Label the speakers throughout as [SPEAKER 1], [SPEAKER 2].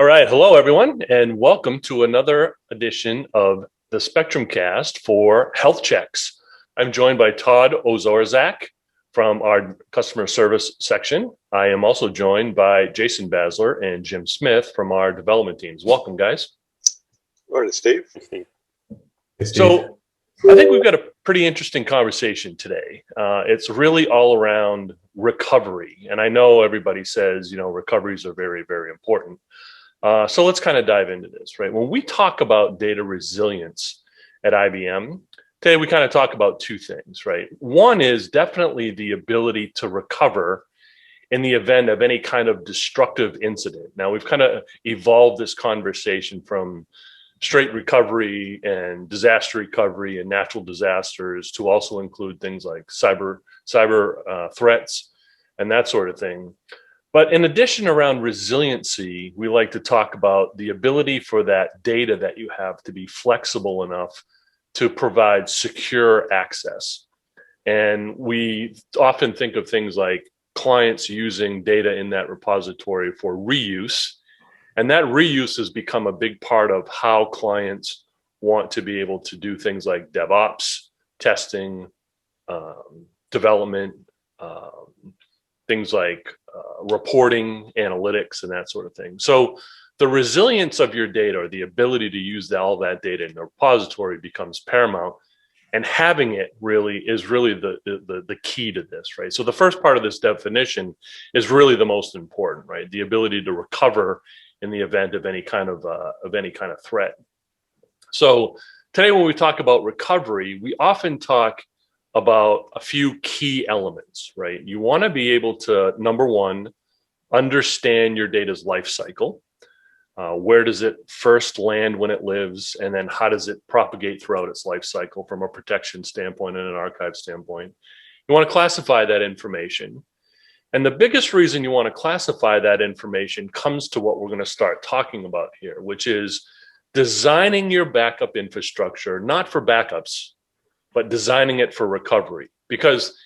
[SPEAKER 1] right. Hello, everyone, and welcome to another edition of the SpectrumCast for Health Checks. I'm joined by Todd Ozorzak from our customer service section. I am also joined by Jason Basler and Jim Smith from our development teams. Welcome, guys.
[SPEAKER 2] Morning, Steve.
[SPEAKER 3] Hey, Steve.
[SPEAKER 1] So I think we've got a pretty interesting conversation today. It's really all around recovery. And I know everybody says, recoveries are very, very important. So let's kind of dive into this, right? When we talk about data resilience at IBM, today we kind of talk about two things, right? One is definitely the ability to recover in the event of any kind of destructive incident. Now, we've kind of evolved this conversation from straight recovery and disaster recovery and natural disasters to also include things like cyber threats and that sort of thing. But in addition, around resiliency, we like to talk about the ability for that data that you have to be flexible enough to provide secure access. And we often think of things like clients using data in that repository for reuse. And that reuse has become a big part of how clients want to be able to do things like DevOps, testing, development, things like reporting, analytics, and that sort of thing. So the resilience of your data, or the ability to use all that data in the repository, becomes paramount. And having it is really the key to this, right? So the first part of this definition is really the most important, right? The ability to recover in the event of any kind of threat. So today, when we talk about recovery, we often talk about a few key elements, right? You want to be able to, number one, understand your data's life cycle. Where does it first land when it lives? And then how does it propagate throughout its life cycle from a protection standpoint and an archive standpoint? You want to classify that information. And the biggest reason you want to classify that information comes to what we're going to start talking about here, which is designing your backup infrastructure, not for backups, but designing it for recovery. Because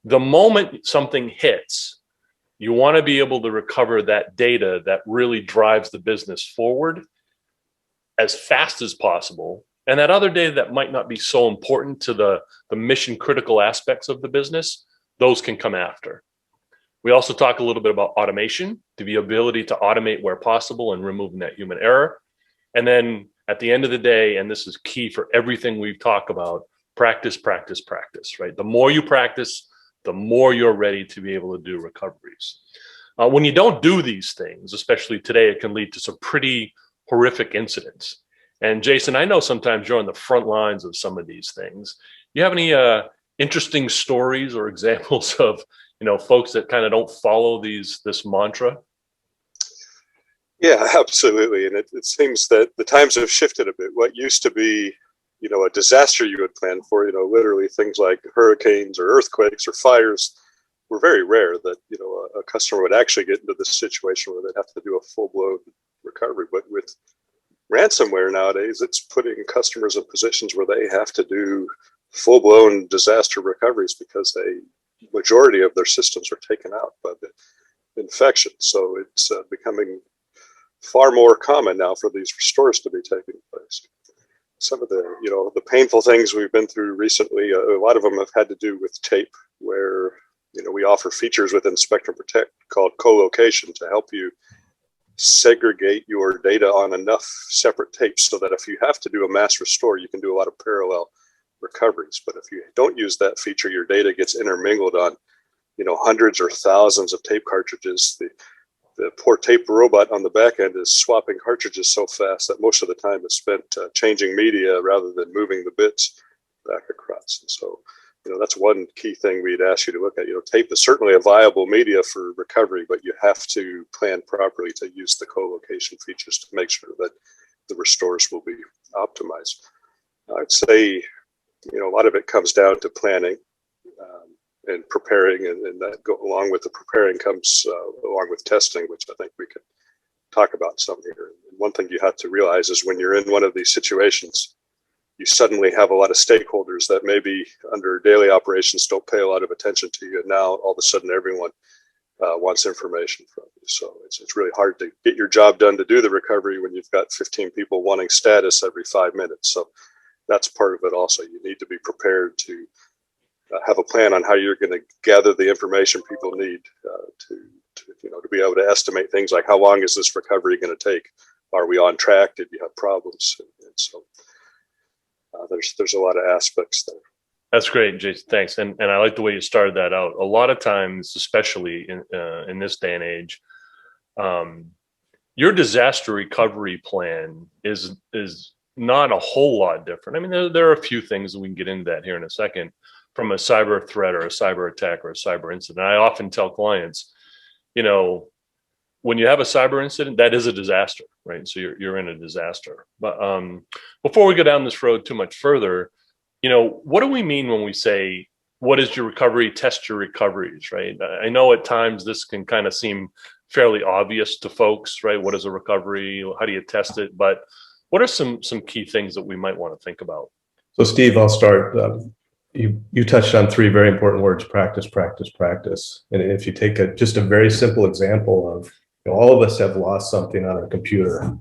[SPEAKER 1] the moment something hits, you want to be able to recover that data that really drives the business forward as fast as possible. And that other data that might not be so important to the mission critical aspects of the business, those can come after. We also talk a little bit about automation, the ability to automate where possible and removing that human error. And then at the end of the day, and this is key for everything we've talked about, practice, practice, practice, right? The more you practice, the more you're ready to be able to do recoveries. When you don't do these things, especially today, it can lead to some pretty horrific incidents. And Jason, I know sometimes you're on the front lines of some of these things. You have any interesting stories or examples of folks that kind of don't follow this mantra?
[SPEAKER 2] Yeah, absolutely. And it seems that the times have shifted a bit. What used to be, a disaster you would plan for, literally things like hurricanes or earthquakes or fires, were very rare that, a customer would actually get into this situation where they'd have to do a full-blown recovery. But with ransomware nowadays, it's putting customers in positions where they have to do full-blown disaster recoveries because majority of their systems are taken out by the infection. So it's becoming far more common now for these restores to be taking place. Some of the painful things we've been through recently, a lot of them have had to do with tape, where we offer features within Spectrum Protect called co-location to help you segregate your data on enough separate tapes so that if you have to do a mass restore, you can do a lot of parallel recoveries. But if you don't use that feature, your data gets intermingled on hundreds or thousands of tape cartridges. The poor tape robot on the back end is swapping cartridges so fast that most of the time is spent changing media rather than moving the bits back across. And so, that's one key thing we'd ask you to look at. Tape is certainly a viable media for recovery, but you have to plan properly to use the co-location features to make sure that the restores will be optimized. I'd say, a lot of it comes down to planning and preparing, and that along with the preparing comes along with testing, which I think we could talk about some here. And one thing you have to realize is when you're in one of these situations, you suddenly have a lot of stakeholders that maybe under daily operations don't pay a lot of attention to you, and now all of a sudden everyone wants information from you. So it's really hard to get your job done to do the recovery when you've got 15 people wanting status every 5 minutes. So that's part of it also. You need to be prepared to have a plan on how you're going to gather the information people need to be able to estimate things like how long is this recovery going to take? Are we on track? Did you have problems? And so there's a lot of aspects there.
[SPEAKER 1] That's great, Jason. Thanks. And I like the way you started that out. A lot of times, especially in this day and age, your disaster recovery plan is not a whole lot different. I mean, there are a few things that we can get into that here in a second from a cyber threat or a cyber attack or a cyber incident. I often tell clients, when you have a cyber incident, that is a disaster, right? So you're in a disaster. But before we go down this road too much further, what do we mean when we say, what is your recovery? Test your recoveries, right? I know at times this can kind of seem fairly obvious to folks, right? What is a recovery? How do you test it? But what are some key things that we might want to think about?
[SPEAKER 3] So Steve, I'll start. You touched on three very important words: practice, practice, practice. And if you take just a very simple example of, all of us have lost something on our computer.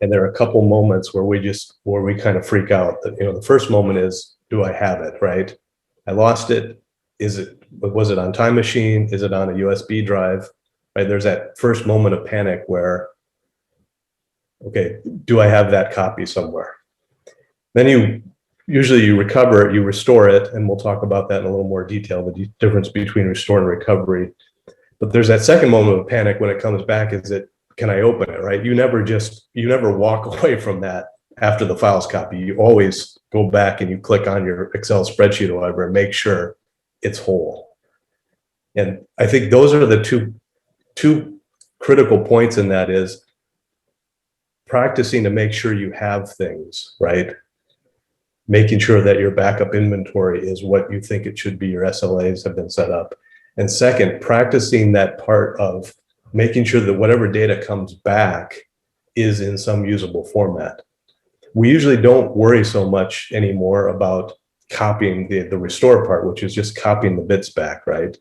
[SPEAKER 3] And there are a couple moments where we kind of freak out. That the first moment is, do I have it, right? I lost it. Was it on Time Machine? Is it on a USB drive? Right? There's that first moment of panic where, okay, do I have that copy somewhere? Then usually you recover it, you restore it, and we'll talk about that in a little more detail, the difference between restore and recovery. But there's that second moment of panic when it comes back. Can I open it, right? You never walk away from that after the file's copy. You always go back and you click on your Excel spreadsheet or whatever and make sure it's whole. And I think those are the two critical points in that is practicing to make sure you have things, right? Making sure that your backup inventory is what you think it should be, your SLAs have been set up. And second, practicing that part of making sure that whatever data comes back is in some usable format. We usually don't worry so much anymore about copying the restore part, which is just copying the bits back, right?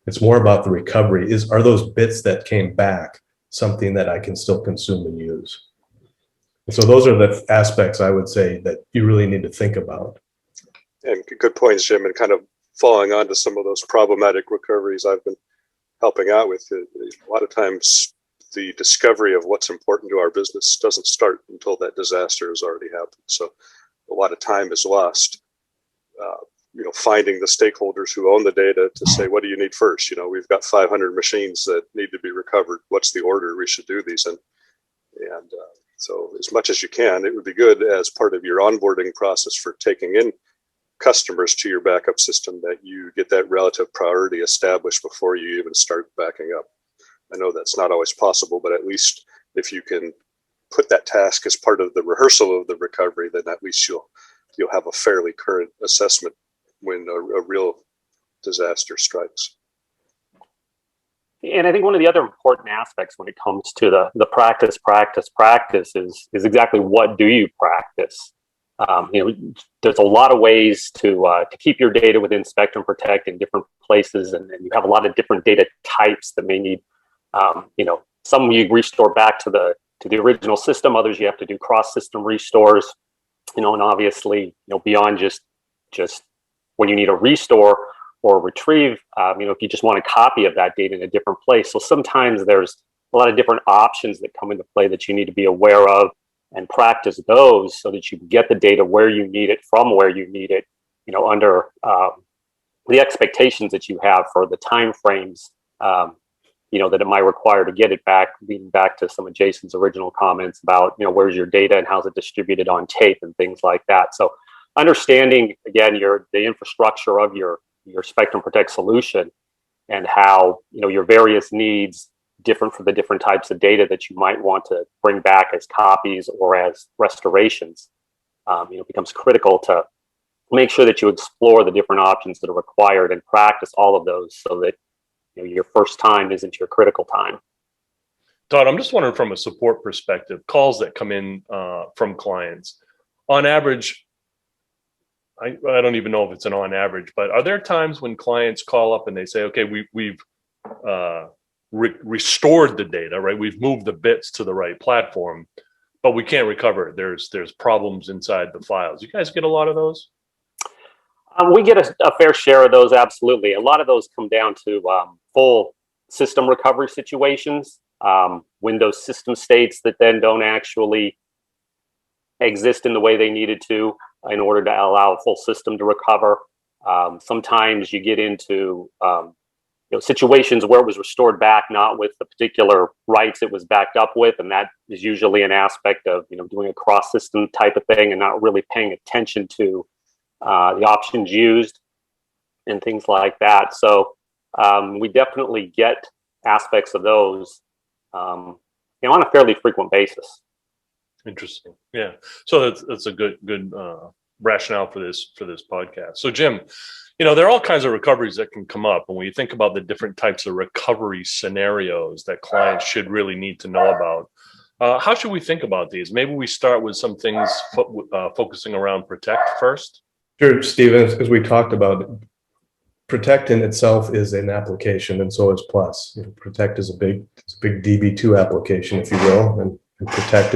[SPEAKER 3] It's more about the recovery. Are those bits that came back something that I can still consume and use? And so those are the aspects I would say that you really need to think about.
[SPEAKER 2] And good points, Jim, and kind of falling onto some of those problematic recoveries I've been helping out with. A lot of times the discovery of what's important to our business doesn't start until that disaster has already happened. So a lot of time is lost, finding the stakeholders who own the data to say, what do you need first? We've got 500 machines that need to be recovered. What's the order we should do these in? And so as much as you can, it would be good as part of your onboarding process for taking in customers to your backup system that you get that relative priority established before you even start backing up. I know that's not always possible, but at least if you can put that task as part of the rehearsal of the recovery, then at least you'll have a fairly current assessment when a real disaster strikes.
[SPEAKER 4] And I think one of the other important aspects when it comes to the practice is exactly what do you practice? There's a lot of ways to keep your data within Spectrum Protect in different places, and you have a lot of different data types that may need, some you restore back to the original system, others you have to do cross-system restores, and obviously, beyond just when you need a restore or retrieve, if you just want a copy of that data in a different place. So sometimes there's a lot of different options that come into play that you need to be aware of and practice those so that you can get the data where you need it from where you need it, under the expectations that you have for the time frames, that it might require to get it back, leading back to some of Jason's original comments about, where's your data and how's it distributed on tape and things like that. So understanding, again, the infrastructure of your Spectrum Protect solution and how, your various needs different for the different types of data that you might want to bring back as copies or as restorations, becomes critical to make sure that you explore the different options that are required and practice all of those so that your first time isn't your critical time.
[SPEAKER 1] Todd, I'm just wondering from a support perspective, calls that come in from clients, on average, I don't even know if it's an on average, but are there times when clients call up and they say, okay, we've restored the data, right? We've moved the bits to the right platform, but we can't recover it. There's problems inside the files. You guys get a lot of those?
[SPEAKER 4] We get a fair share of those, absolutely. A lot of those come down to full system recovery situations, Windows system states that then don't actually exist in the way they needed to in order to allow a full system to recover. Sometimes you get into situations where it was restored back not with the particular rights it was backed up with, and that is usually an aspect of doing a cross-system type of thing and not really paying attention to the options used and things like that. So we definitely get aspects of those on a fairly frequent basis.
[SPEAKER 1] Interesting. Yeah. So that's a good rationale for this podcast. So Jim, there are all kinds of recoveries that can come up. And when you think about the different types of recovery scenarios that clients should really need to know about, how should we think about these? Maybe we start with some things focusing around Protect first.
[SPEAKER 3] Sure, Stephen, as we talked about, Protect in itself is an application, and so is Plus. Protect is a big DB2 application, if you will, and Protect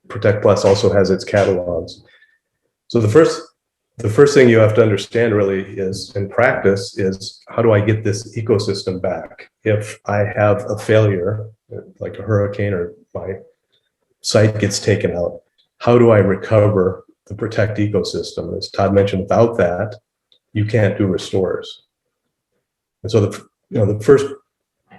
[SPEAKER 3] Protect Plus also has its catalogs. So the first thing you have to understand really is, in practice, is how do I get this ecosystem back? If I have a failure, like a hurricane or my site gets taken out, how do I recover the Protect ecosystem? As Todd mentioned, without that, you can't do restores. And so the first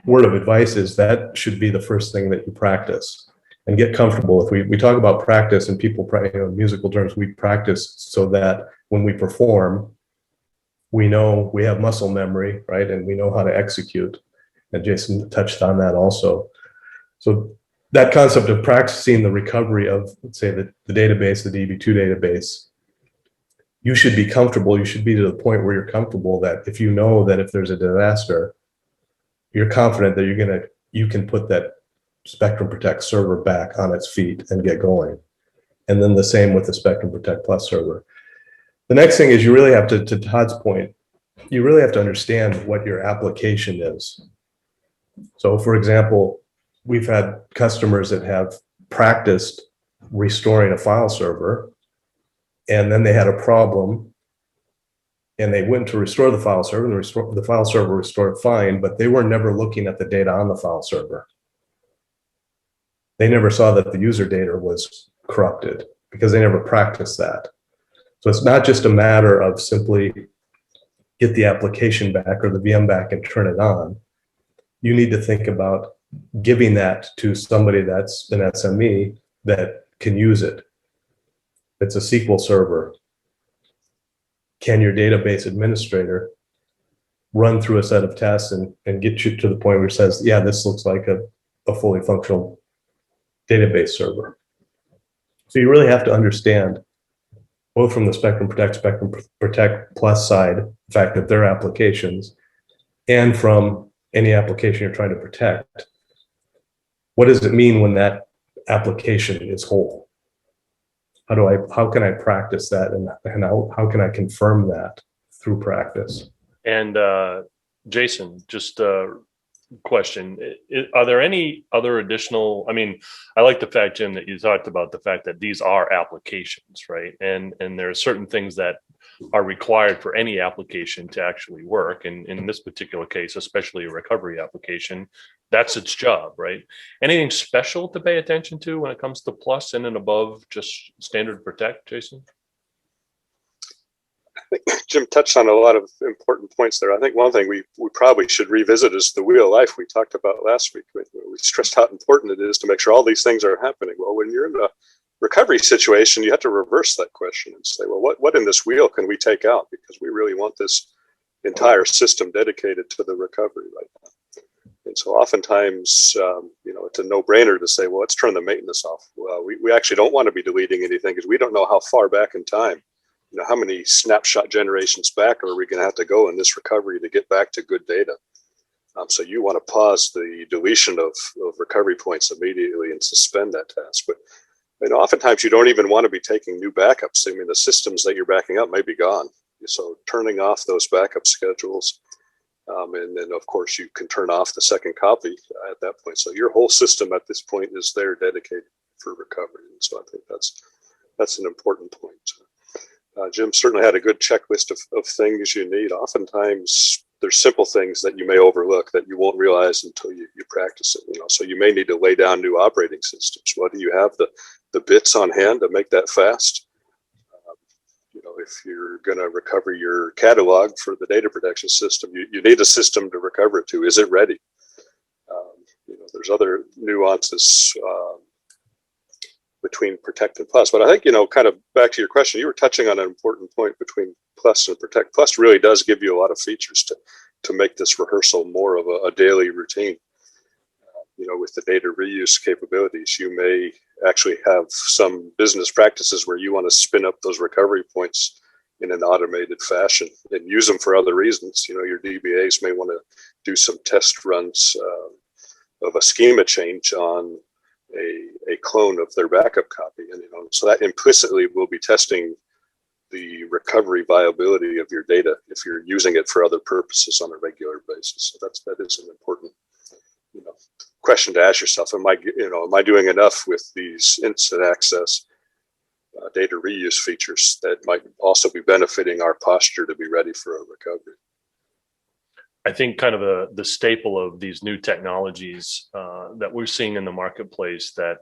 [SPEAKER 3] word of advice is that should be the first thing that you practice and get comfortable with. We talk about practice, and people, musical terms, we practice so that when we perform, we know we have muscle memory, right? And we know how to execute. And Jason touched on that also. So that concept of practicing the recovery of, let's say, the database, the DB2 database, you should be comfortable. You should be to the point where you're comfortable that if you know that if there's a disaster, you're confident that you can put that Spectrum Protect server back on its feet and get going. And then the same with the Spectrum Protect Plus server. The next thing is you really have to Todd's point, you really have to understand what your application is. So for example, we've had customers that have practiced restoring a file server, and then they had a problem, and they went to restore the file server, and the file server restored fine, but they were never looking at the data on the file server. They never saw that the user data was corrupted because they never practiced that. So it's not just a matter of simply get the application back or the VM back and turn it on. You need to think about giving that to somebody that's an SME that can use it. It's a SQL server. Can your database administrator run through a set of tests and get you to the point where it says, yeah, this looks like a fully functional database server? So you really have to understand, both from the Spectrum Protect Plus side, the fact that they're applications, and from any application you're trying to protect, what does it mean when that application is whole? How can I practice that, and how can I confirm that through practice?
[SPEAKER 1] And Jason, just a question: are there any other additional? I mean, I like the fact, Jim, that you talked about the fact that these are applications, right? And there are certain things that are required for any application to actually work. And in this particular case, especially a recovery application, that's its job, right? Anything special to pay attention to when it comes to Plus in and above just standard Protect, Jason?
[SPEAKER 2] I think Jim touched on a lot of important points there. I think one thing we probably should revisit is the wheel of life we talked about last week. We stressed how important it is to make sure all these things are happening. Well, when you're in a recovery situation, you have to reverse that question and say, well, what in this wheel can we take out? Because we really want this entire system dedicated to the recovery right now. And so oftentimes, it's a no-brainer to say, well, let's turn the maintenance off. Well, we actually don't want to be deleting anything because we don't know how far back in time, how many snapshot generations back are we going to have to go in this recovery to get back to good data. So you want to pause the deletion of recovery points immediately and suspend that task. But oftentimes you don't even want to be taking new backups. I mean, the systems that you're backing up may be gone. So turning off those backup schedules And then, of course, you can turn off the second copy at that point. So your whole system at this point is there dedicated for recovery. And so I think that's an important point. Jim certainly had a good checklist of things you need. Oftentimes, there's simple things that you may overlook that you won't realize until you practice it. So you may need to lay down new operating systems. What do you have the bits on hand to make that fast? If you're going to recover your catalog for the data protection system, you need a system to recover it to. Is it ready? There's other nuances between Protect and Plus. But I think, kind of back to your question, you were touching on an important point between Plus and Protect. Plus really does give you a lot of features to make this rehearsal more of a daily routine. With the data reuse capabilities, you may actually have some business practices where you want to spin up those recovery points in an automated fashion and use them for other reasons. Your DBAs may want to do some test runs of a schema change on a clone of their backup copy. And, so that implicitly will be testing the recovery viability of your data if you're using it for other purposes on a regular basis. So that is an important, question to ask yourself. Am I doing enough with these instant access data reuse features that might also be benefiting our posture to be ready for a recovery?
[SPEAKER 1] I think kind of the staple of these new technologies that we're seeing in the marketplace that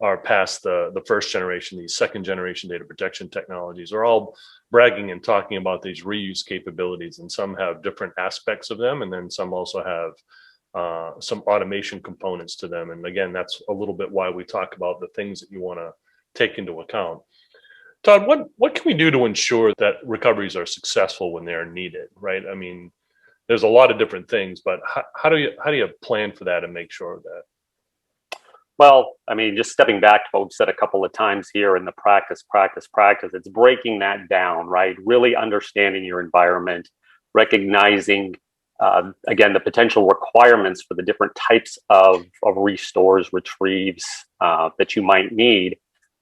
[SPEAKER 1] are past the first generation, these second generation data protection technologies are all bragging and talking about these reuse capabilities, and some have different aspects of them, and then some also have some automation components to them. And again, that's a little bit why we talk about the things that you want to take into account. Todd, what can we do to ensure that recoveries are successful when they're needed, right? I mean, there's a lot of different things, but how do you plan for that and make sure of that?
[SPEAKER 4] Well, I mean, just stepping back to what we've said a couple of times here in the practice, it's breaking that down, right? Really understanding your environment, recognizing again, the potential requirements for the different types of restores, retrieves that you might need,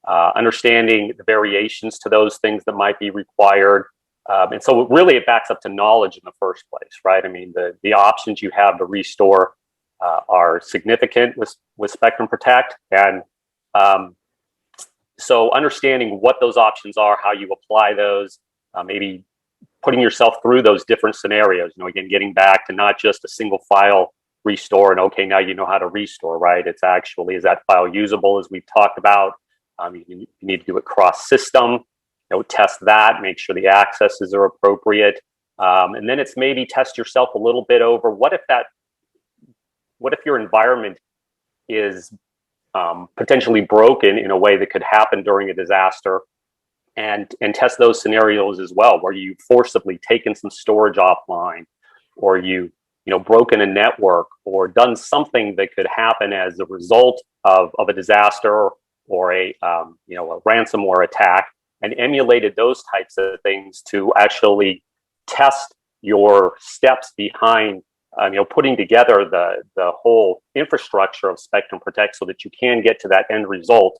[SPEAKER 4] understanding the variations to those things that might be required. And so really it backs up to knowledge in the first place, right? I mean, the options you have to restore are significant with Spectrum Protect. And so understanding what those options are, how you apply those, maybe putting yourself through those different scenarios, again, getting back to not just a single file restore and okay, now you know how to restore, right? It's actually, is that file usable, as we've talked about? You need to do it cross system, test that, make sure the accesses are appropriate. And then it's maybe test yourself a little bit over what if your environment is potentially broken in a way that could happen during a disaster, and test those scenarios as well, where you've forcibly taken some storage offline, or you broken a network, or done something that could happen as a result of a disaster or a ransomware attack, and emulated those types of things to actually test your steps behind putting together the whole infrastructure of Spectrum Protect so that you can get to that end result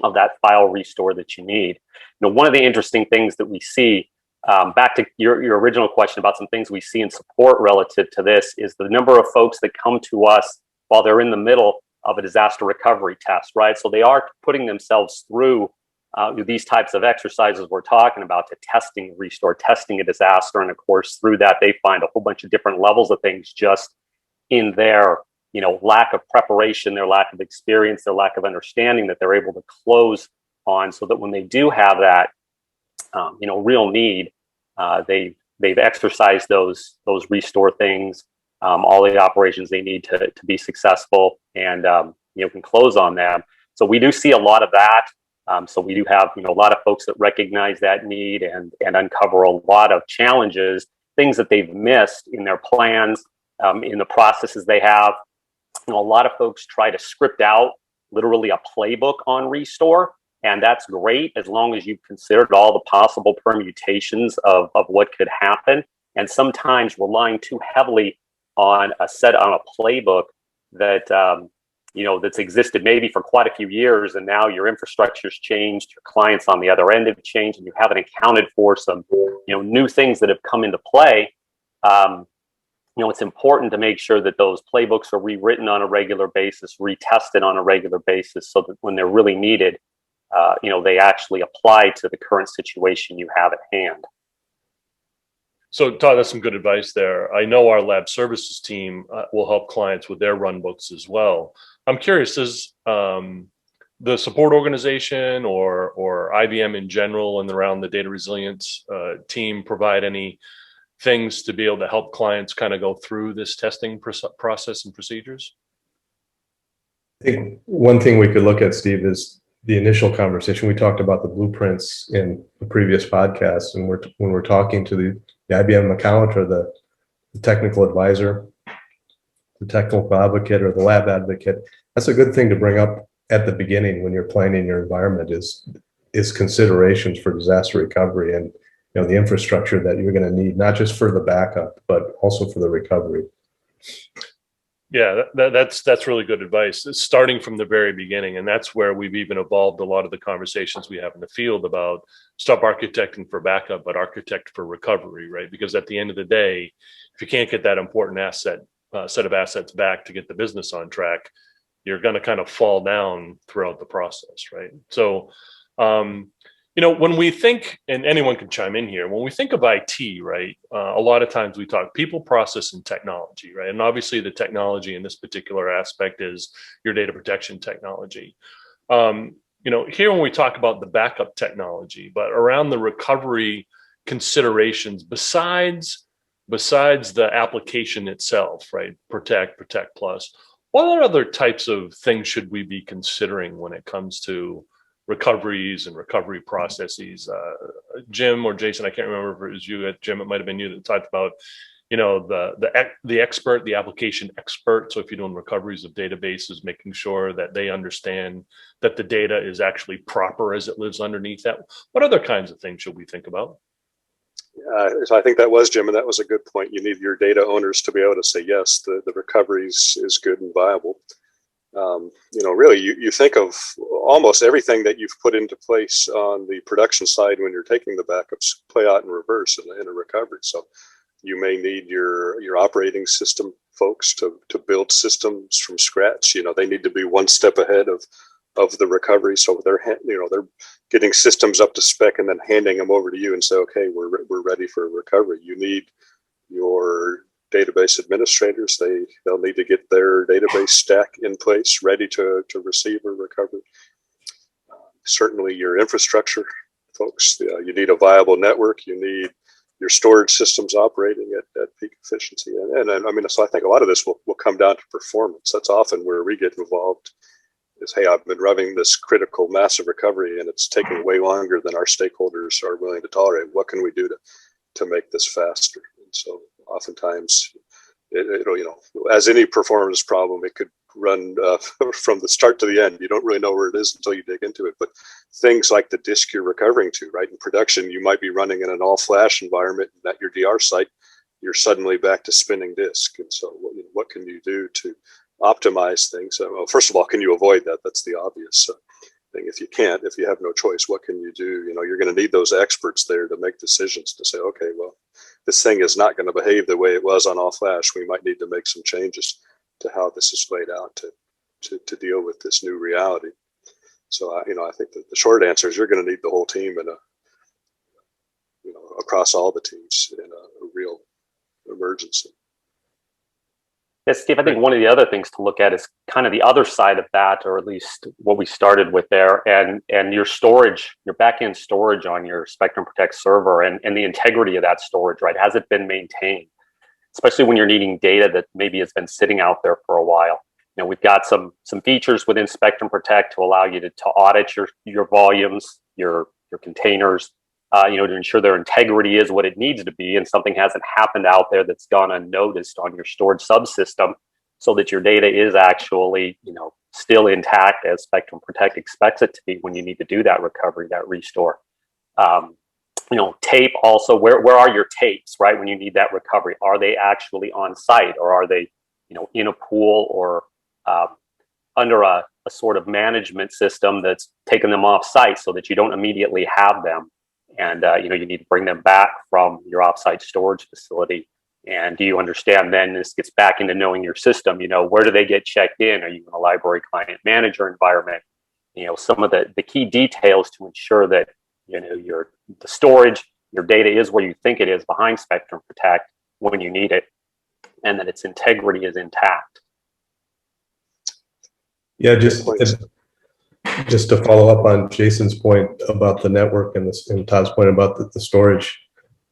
[SPEAKER 4] of that file restore that you need. One of the interesting things that we see, back to your original question about some things we see in support relative to this, is the number of folks that come to us while they're in the middle of a disaster recovery test, right? So they are putting themselves through these types of exercises we're talking about, to testing restore, testing a disaster. And of course, through that, they find a whole bunch of different levels of things just in their lack of preparation, their lack of experience, their lack of understanding, that they're able to close on, so that when they do have that, real need, they've exercised those restore things, all the operations they need to be successful, and can close on them. So we do see a lot of that. So we do have a lot of folks that recognize that need and uncover a lot of challenges, things that they've missed in their plans, in the processes they have. A lot of folks try to script out literally a playbook on restore, and that's great as long as you've considered all the possible permutations of what could happen. And sometimes relying too heavily on a playbook that that's existed maybe for quite a few years, and now your infrastructure's changed, your clients on the other end have changed, and you haven't accounted for some new things that have come into play. it's important to make sure that those playbooks are rewritten on a regular basis, retested on a regular basis, so that when they're really needed, they actually apply to the current situation you have at hand.
[SPEAKER 1] So Todd, that's some good advice there. I know our lab services team will help clients with their run books as well. I'm curious, does the support organization or IBM in general and around the data resilience team provide any things to be able to help clients kind of go through this testing process and procedures?
[SPEAKER 3] I think one thing we could look at, Steve, is the initial conversation. We talked about the blueprints in the previous podcast, and when we're talking to the IBM account or the technical advisor, the technical advocate or the lab advocate, that's a good thing to bring up at the beginning when you're planning your environment is considerations for disaster recovery and the infrastructure that you're going to need, not just for the backup, but also for the recovery.
[SPEAKER 1] Yeah, that's really good advice. It's starting from the very beginning. And that's where we've even evolved a lot of the conversations we have in the field about stop architecting for backup, but architect for recovery, right? Because at the end of the day, if you can't get that important set of assets back to get the business on track, you're going to kind of fall down throughout the process, right? So, when we think, and anyone can chime in here, when we think of IT, right, a lot of times we talk people, process, and technology, right? And obviously the technology in this particular aspect is your data protection technology. Here when we talk about the backup technology, but around the recovery considerations, besides the application itself, right, Protect Plus, what other types of things should we be considering when it comes to recoveries and recovery processes? Jim or Jason, I can't remember if it was you, Jim, it might have been you that talked about, the expert, the application expert. So if you're doing recoveries of databases, making sure that they understand that the data is actually proper as it lives underneath that. What other kinds of things should we think about?
[SPEAKER 2] So I think that was Jim, and that was a good point. You need your data owners to be able to say, yes, the recoveries is good and viable. Really, you think of almost everything that you've put into place on the production side when you're taking the backups play out in reverse in a recovery. So you may need your operating system folks to build systems from scratch. They need to be one step ahead of the recovery. So they're getting systems up to spec and then handing them over to you and say, okay, we're ready for recovery. You need your database administrators. They'll need to get their database stack in place, ready to receive a recovery. Certainly your infrastructure folks, you need a viable network. You need your storage systems operating at peak efficiency. And so I think a lot of this will come down to performance. That's often where we get involved is, hey, I've been running this critical massive recovery and it's taking way longer than our stakeholders are willing to tolerate. What can we do to make this faster? And so oftentimes, as any performance problem, it could run from the start to the end. You don't really know where it is until you dig into it. But things like the disk you're recovering to, right? In production, you might be running in an all-flash environment, and at your DR site, you're suddenly back to spinning disk. And so what can you do to optimize things? Well, first of all, can you avoid that? That's the obvious thing. If you have no choice, what can you do? You're going to need those experts there to make decisions to say, okay, well, this thing is not going to behave the way it was on all flash. We might need to make some changes to how this is laid out to deal with this new reality. So, I think that the short answer is you're going to need the whole team across all the teams in a real emergency.
[SPEAKER 4] Yes, Steve, I think one of the other things to look at is kind of the other side of that, or at least what we started with there, and your storage, your back-end storage on your Spectrum Protect server and the integrity of that storage, right? Has it been maintained? Especially when you're needing data that maybe has been sitting out there for a while. We've got some features within Spectrum Protect to allow you to audit your volumes, your containers, to ensure their integrity is what it needs to be, and something hasn't happened out there that's gone unnoticed on your storage subsystem, so that your data is actually, still intact as Spectrum Protect expects it to be when you need to do that recovery, that restore. Tape also, where are your tapes, right? When you need that recovery, are they actually on site, or are they, in a pool or under a sort of management system that's taken them off site so that you don't immediately have them? And, you need to bring them back from your offsite storage facility, And do you understand then, this gets back into knowing your system, where do they get checked in? Are you in a library client manager environment? Some of the key details to ensure that, the storage, your data is where you think it is behind Spectrum Protect when you need it, and that its integrity is intact.
[SPEAKER 3] Yeah, just to follow up on Jason's point about the network and Todd's point about the storage,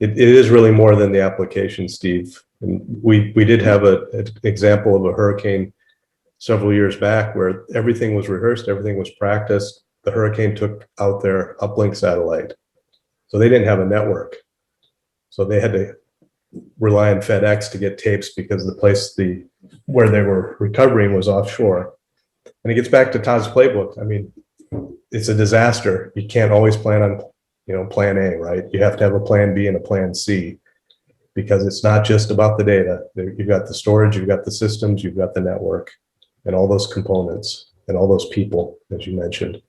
[SPEAKER 3] it is really more than the application, Steve. And we did have an example of a hurricane several years back where everything was rehearsed, everything was practiced. The hurricane took out their uplink satellite, so they didn't have a network. So they had to rely on FedEx to get tapes because the place where they were recovering was offshore. And it gets back to Todd's playbook. I mean, it's a disaster. You can't always plan on, plan A, right? You have to have a plan B and a plan C, because it's not just about the data. You've got the storage, you've got the systems, you've got the network, and all those components and all those people, as you mentioned.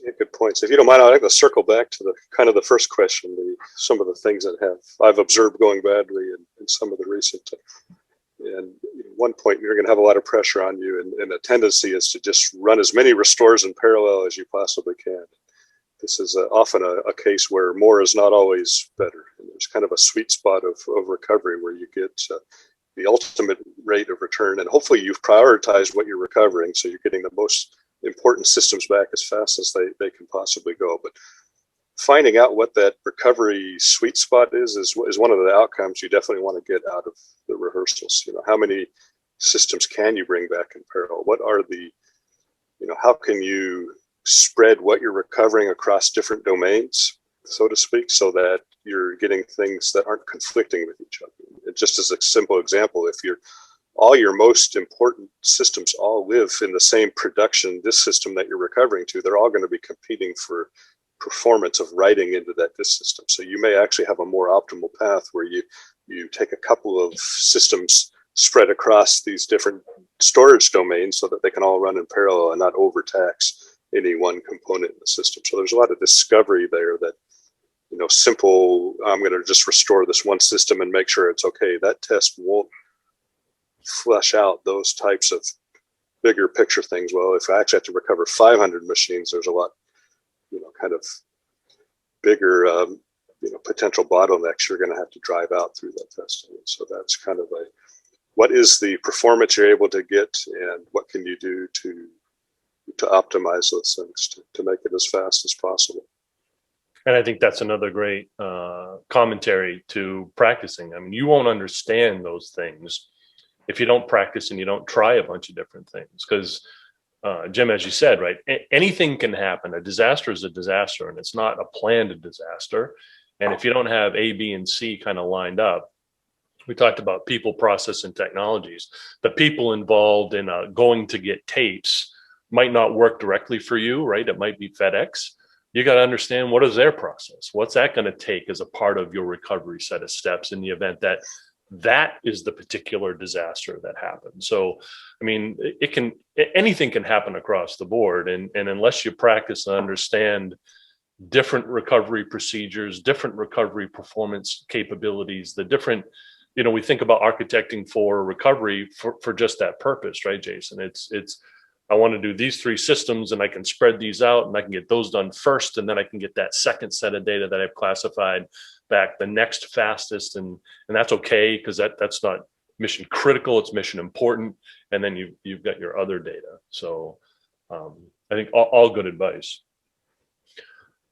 [SPEAKER 2] Yeah, good points. If you don't mind, I'd like to circle back to the first question, some of the things that I've observed going badly in some of the recent. And at one point, you're going to have a lot of pressure on you, and a tendency is to just run as many restores in parallel as you possibly can. This is often a case where more is not always better. And there's kind of a sweet spot of recovery where you get the ultimate rate of return, and hopefully you've prioritized what you're recovering, so you're getting the most important systems back as fast as they can possibly go. But finding out what that recovery sweet spot is one of the outcomes you definitely want to get out of the rehearsals. How many systems can you bring back in parallel? What are how can you spread what you're recovering across different domains, so to speak, so that you're getting things that aren't conflicting with each other? And just as a simple example, if all your most important systems all live in the same production disk system that you're recovering to, they're all going to be competing for performance of writing into that disk system. So you may actually have a more optimal path where you take a couple of systems spread across these different storage domains so that they can all run in parallel and not overtax any one component in the system. So there's a lot of discovery there that, simple, I'm going to just restore this one system and make sure it's okay. That test won't flesh out those types of bigger picture things. Well, if I actually have to recover 500 machines, there's a lot, kind of bigger, potential bottlenecks you're going to have to drive out through that testing. So that's kind of what is the performance you're able to get, and what can you do to optimize those things to make it as fast as possible.
[SPEAKER 1] And I think that's another great commentary to practicing. I mean, you won't understand those things if you don't practice and you don't try a bunch of different things. Because Jim, as you said, right, anything can happen. A disaster is a disaster, and it's not a planned disaster. And if you don't have A, B, and C kind of lined up, we talked about people, process, and technologies. The people involved in going to get tapes might not work directly for you, right? It might be FedEx. You got to understand, what is their process? What's that going to take as a part of your recovery set of steps in the event that is the particular disaster that happened? So, I mean, anything can happen across the board. And unless you practice and understand different recovery procedures, different recovery performance capabilities, the different, we think about architecting for recovery for just that purpose, right, Jason? It's I want to do these three systems, and I can spread these out, and I can get those done first, and then I can get that second set of data that I've classified back the next fastest, and that's okay, because that's not mission critical, it's mission important, and then you've got your other data. So I think all good advice.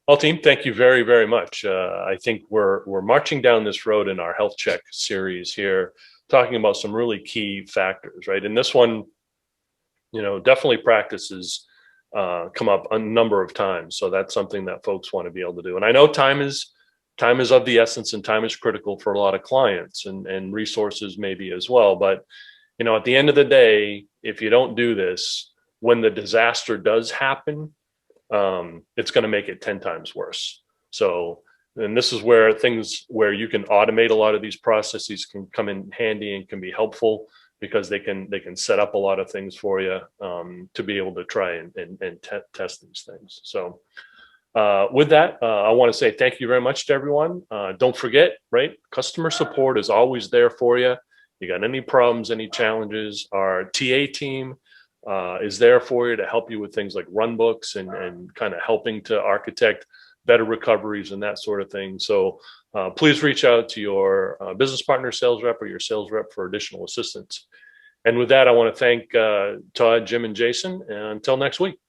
[SPEAKER 1] Well, team, thank you very, very much. I think we're marching down this road in our health check series here, talking about some really key factors, right? And this one, definitely practices come up a number of times. So that's something that folks want to be able to do. And I know time is of the essence, and time is critical for a lot of clients, and resources maybe as well. But, at the end of the day, if you don't do this, when the disaster does happen, it's going to make it 10 times worse. So, and this is where where you can automate a lot of these processes can come in handy and can be helpful, because they can set up a lot of things for you to be able to try and test these things. So With that, I want to say thank you very much to everyone. Don't forget, right? Customer support is always there for you. You got any problems, any challenges, our TA team is there for you to help you with things like run books and kind of helping to architect better recoveries and that sort of thing. So please reach out to your business partner sales rep or your sales rep for additional assistance. And with that, I want to thank Todd, Jim, and Jason. And until next week.